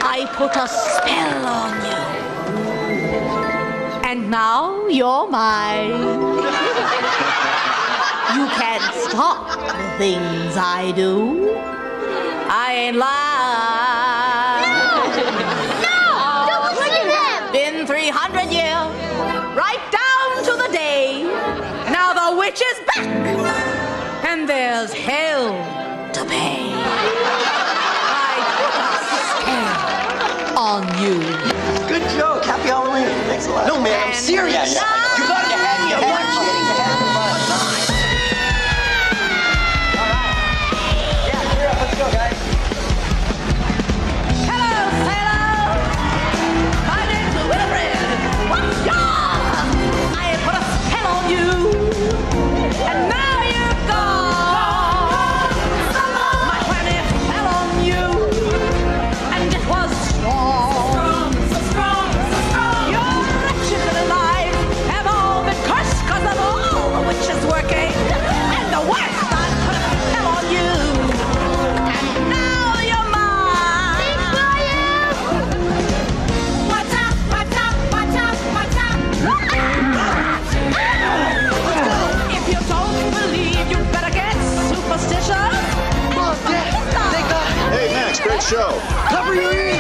I put a spell on you. And now you're mine. You can't stop the things I do. I ain't lying. No! Don't look at him! Been 300 years, right down to the day. Now the witch is back, and there's hell to pay. I put a spell on you. Good joke. Happy Halloween. Thanks a lot. No, man, I'm serious. Yeah. You got to have me. I'm not kidding. You had the fun. All right. Yeah, cheer up. Let's go, guys. Hello, sailor. My name's Winifred. What's yours? I put a spell on you, and now you're gone. My planet fell on you, and it was strong. So strong. Your wretched little life have all been cursed 'cause of all the witches working, and the worst, I put a spell on you, and now you're mine. What's up? What's up? What's up? What's up? If you don't believe, you better get superstitious. Mom, Dad, thank God. Hey, Max, great show. Cover your ears.